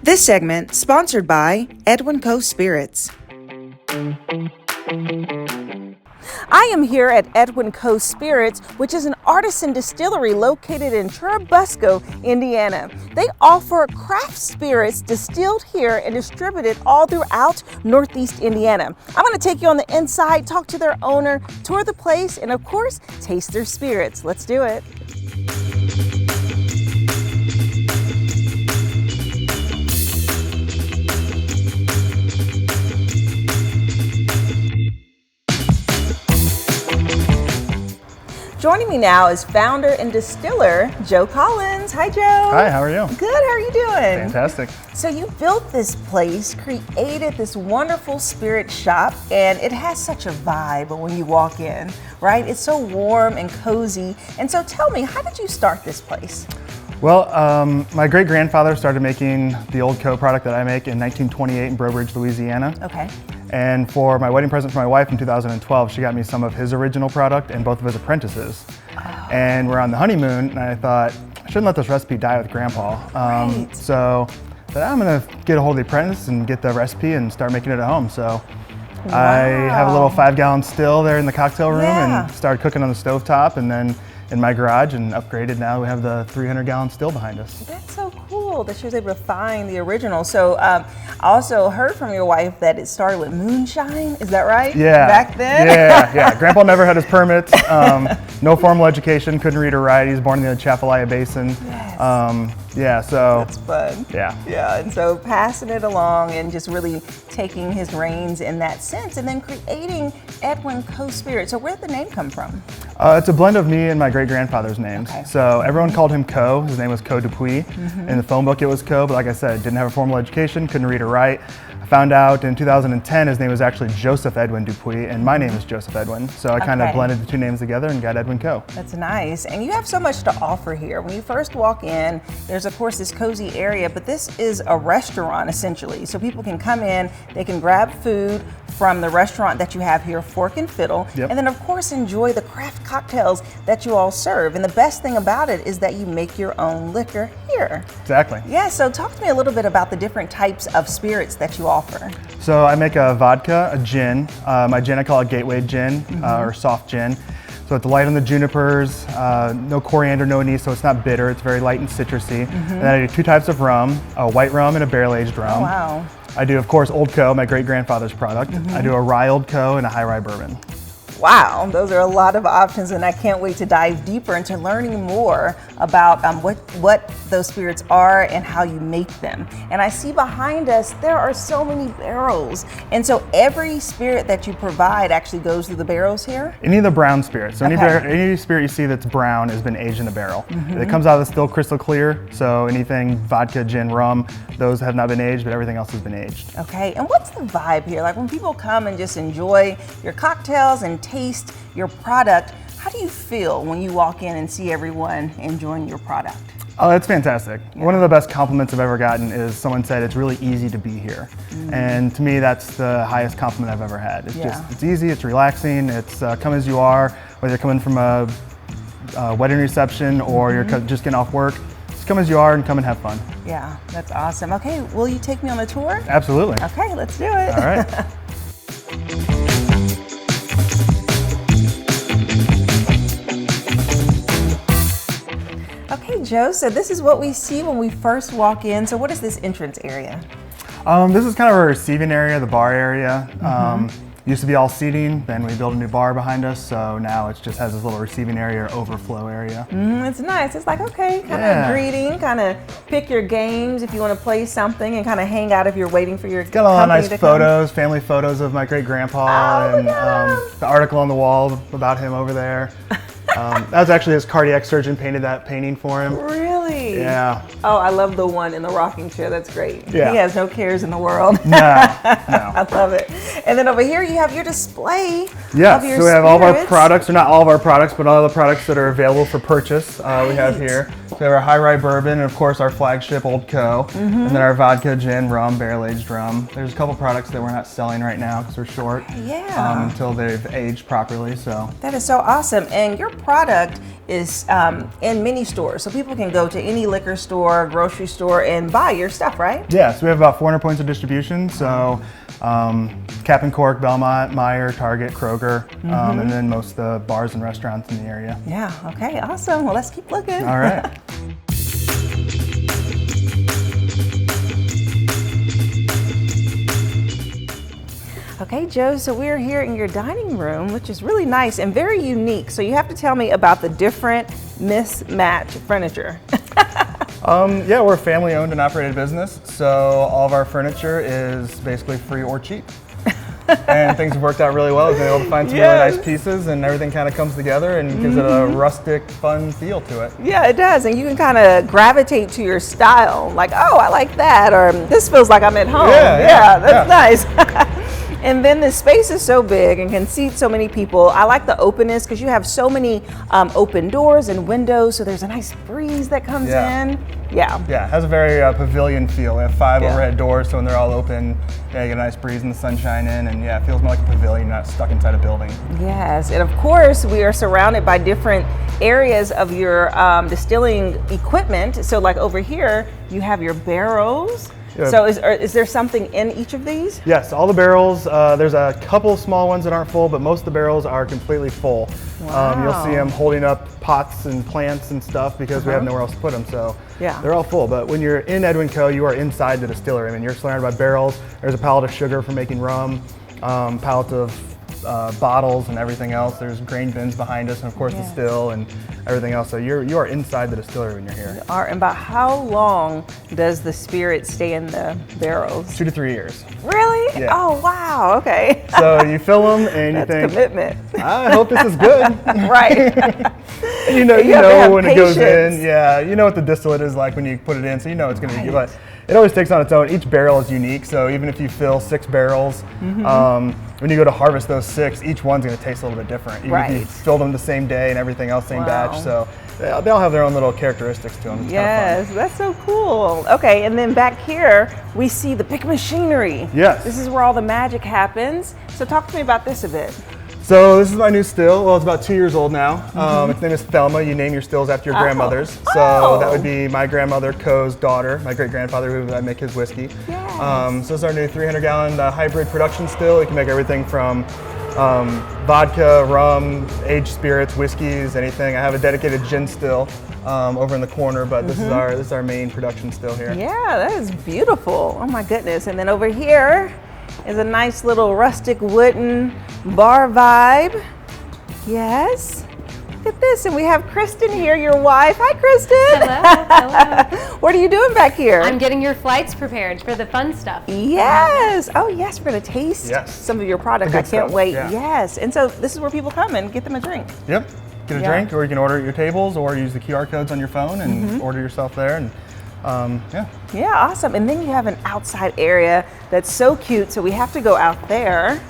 This segment sponsored by Edwin Coe Spirits. I am here at Edwin Coe Spirits, which is an artisan distillery located in Churubusco, Indiana. They offer craft spirits distilled here and distributed all throughout Northeast Indiana. I'm going to take you on the inside, talk to their owner, tour the place, and of course, taste their spirits. Let's do it. Joining me now is founder and distiller, Joe Collins. Hi, Joe. Hi, how are you? Good, how are you doing? Fantastic. So you built this place, created this wonderful spirit shop, and it has such a vibe when you walk in, right? It's so warm and cozy. And so tell me, how did you start this place? Well, my great-grandfather started making the old Coe product that I make in 1928 in Breaux Bridge, Louisiana. Okay. And for my wedding present for my wife in 2012, she got me some of his original product and both of his apprentices. Oh. And we're on the honeymoon, and I thought, I shouldn't let this recipe die with Grandpa. Right. So I'm gonna get a hold of the apprentice and get the recipe and start making it at home. So wow. I have a little 5-gallon still there in the cocktail room and started cooking on the stovetop, and then in my garage, and upgraded. Now we have the 300-gallon still behind us. That's so cool that she was able to find the original. So I also heard from your wife that it started with moonshine. Is that right? Yeah. Back then? Yeah. Grandpa never had his permits. No formal education, couldn't read or write. He was born in the Atchafalaya Basin. Yes. So that's fun. Yeah, and so passing it along and just really taking his reins in that sense, and then creating Edwin Coe Spirits. So where did the name come from? It's a blend of me and my great-grandfather's names. Okay. So everyone called him Coe. His name was Coe Dupuis. In the phone book it was Coe, but like I said, didn't have a formal education, couldn't read or write. I found out in 2010 his name was actually Joseph Edwin Dupuis, and my name is Joseph Edwin. So I kind of blended the two names together and got Edwin Coe. That's nice. And you have so much to offer here. When you first walk in, there's of course this cozy area, but this is a restaurant essentially. So people can come in, they can grab food from the restaurant that you have here, Fork and Fiddle, and then of course enjoy the craft cocktails that you all serve. And the best thing about it is that you make your own liquor here. Exactly. Yeah, so talk to me a little bit about the different types of spirits that you offer. So I make a vodka, a gin. My gin, I call it Gateway Gin, or soft gin. So it's light on the junipers, no coriander, no anise, so it's not bitter. It's very light and citrusy. And then I do 2 types of rum, a white rum and a barrel-aged rum. Oh, wow. I do, of course, Old Coe, my great-grandfather's product. I do a rye Old Coe and a high rye bourbon. Wow, those are a lot of options, and I can't wait to dive deeper into learning more about what those spirits are and how you make them. And I see behind us there are so many barrels, and so every spirit that you provide actually goes through the barrels here? Any of the brown spirits. So any spirit you see that's brown has been aged in a barrel. It comes out of the still crystal clear, so anything vodka, gin, rum, those have not been aged, but everything else has been aged. Okay, and what's the vibe here? Like when people come and just enjoy your cocktails and taste your product, how do you feel when you walk in and see everyone enjoying your product? Oh, that's fantastic. One of the best compliments I've ever gotten is someone said it's really easy to be here. And to me, that's the highest compliment I've ever had. It's just, it's easy, it's relaxing, it's come as you are, whether you're coming from a wedding reception or you're just getting off work. Just come as you are and come and have fun. Yeah, that's awesome. Okay, will you take me on the tour? Absolutely. Okay, let's do it. All right. Okay, Joe, so this is what we see when we first walk in. So what is this entrance area? This is kind of a receiving area, the bar area. Used to be all seating, then we built a new bar behind us, so now it just has this little receiving area or overflow area. It's nice. It's like, okay, kind of greeting, kind of pick your games if you want to play something and kind of hang out if you're waiting for your Got a lot of nice photos, family photos of my great-grandpa, and the article on the wall about him over there. That was actually his cardiac surgeon painted that painting for him. Really? Yeah. Oh, I love the one in the rocking chair. That's great. Yeah. He has no cares in the world. No. I love it. And then over here you have your display. Yes, of your so we have all of our spirits. products, or not all of our products, but all the products that are available for purchase we have here. So we have our high rye bourbon, and of course our flagship Old Coe, and then our vodka, gin, rum, barrel-aged rum. There's a couple products that we're not selling right now because we're short until they've aged properly. So that is so awesome. And your product is in many stores, so people can go to to any liquor store, grocery store, and buy your stuff, right? Yes, we have about 400 points of distribution. So Cap and Cork, Belmont, Meijer, Target, Kroger, and then most of the bars and restaurants in the area. Yeah, okay, awesome. Well, let's keep looking. All right. Okay, Joe, so we're here in your dining room, which is really nice and very unique. So you have to tell me about the different mismatch furniture. Yeah, we're a family-owned and operated business, so all of our furniture is basically free or cheap. And things have worked out really well. We've been able to find some really nice pieces, and everything kind of comes together and gives it a rustic, fun feel to it. Yeah, it does, and you can kind of gravitate to your style, like, oh, I like that, or this feels like I'm at home. Yeah, that's nice. And then the space is so big and can seat so many people. I like the openness because you have so many open doors and windows, so there's a nice breeze that comes in. Yeah, it has a very pavilion feel. We have 5 overhead doors, so when they're all open, you get a nice breeze and the sunshine in, and it feels more like a pavilion, not stuck inside a building. Yes, and of course, we are surrounded by different areas of your distilling equipment. So like over here, you have your barrels. So is there something in each of these? Yes, all the barrels. There's a couple small ones that aren't full, but most of the barrels are completely full. Wow. You'll see them holding up pots and plants and stuff because we have nowhere else to put them. So they're all full. But when you're in Edwin Coe, you are inside the distillery. I mean, you're surrounded by barrels. There's a pallet of sugar for making rum, pallet of bottles and everything else. There's grain bins behind us, and of course the still and everything else. So you are inside the distillery when you're here. You are. And about how long does the spirit stay in the barrels? 2 to 3 years. Really? Yeah. Oh wow. Okay. So you fill them and you think, commitment. I hope this is good. Right. you know when it goes in. Yeah, you know what the distillate is like when you put it in, so you know it's going to be. But it always takes on its own. Each barrel is unique. So even if you fill 6 barrels, when you go to harvest those 6, each one's going to taste a little bit different. Even if you fill them the same day and everything else, same batch. So they all have their own little characteristics to them. It's yes, that's so cool. Okay, and then back here, we see the big machinery. Yes. This is where all the magic happens. So talk to me about this a bit. So this is my new still. Well, it's about 2 years old now. Its name is Thelma. You name your stills after your grandmother's. So that would be my grandmother Coe's daughter, my great-grandfather who I make his whiskey. Yes. So this is our new 300-gallon hybrid production still. You can make everything from vodka, rum, aged spirits, whiskeys, anything. I have a dedicated gin still over in the corner, but this is our main production still here. Yeah, that is beautiful. Oh my goodness. And then over here is a nice little rustic wooden bar vibe. Yes. Look at this. And we have Kristen here, your wife. Hi, Kristen. Hello. What are you doing back here? I'm getting your flights prepared for the fun stuff. Yes. Oh, yes. We're going to taste some of your product. I can't wait. Yeah. Yes. And so this is where people come and get them a drink. Yep. Get a drink, or you can order at your tables, or use the QR codes on your phone and order yourself there. And yeah, awesome. And then you have an outside area that's so cute, so we have to go out there.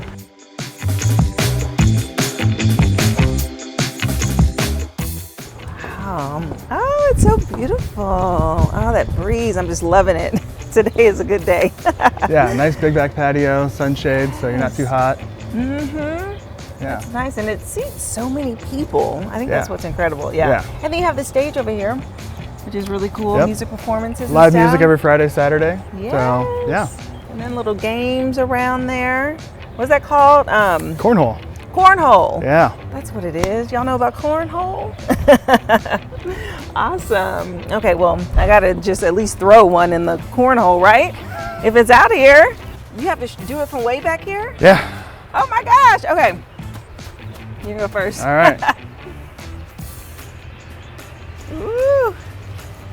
Wow. Oh, it's so beautiful. Oh, that breeze. I'm just loving it. Today is a good day. Yeah, nice big back patio, sunshade, so you're not too hot. Yeah. It's nice, and it seats so many people. I think that's what's incredible. Yeah. And then you have the stage over here, which is really cool. Music performances. Live music every Friday, Saturday. Yes. So, yeah. And then little games around there. What's that called? Cornhole. Cornhole. Yeah. That's what it is. Y'all know about cornhole? Awesome. Okay, well, I gotta just at least throw one in the cornhole, right? If it's out here, you have to do it from way back here? Yeah. Oh my gosh. Okay. You can go first. All right. Ooh.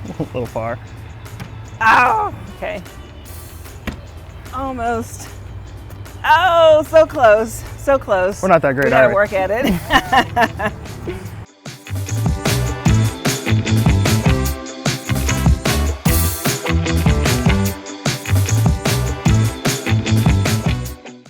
A little far. Oh, okay. Almost. Oh, so close. So close. We're not that great, we are gotta we? work at it.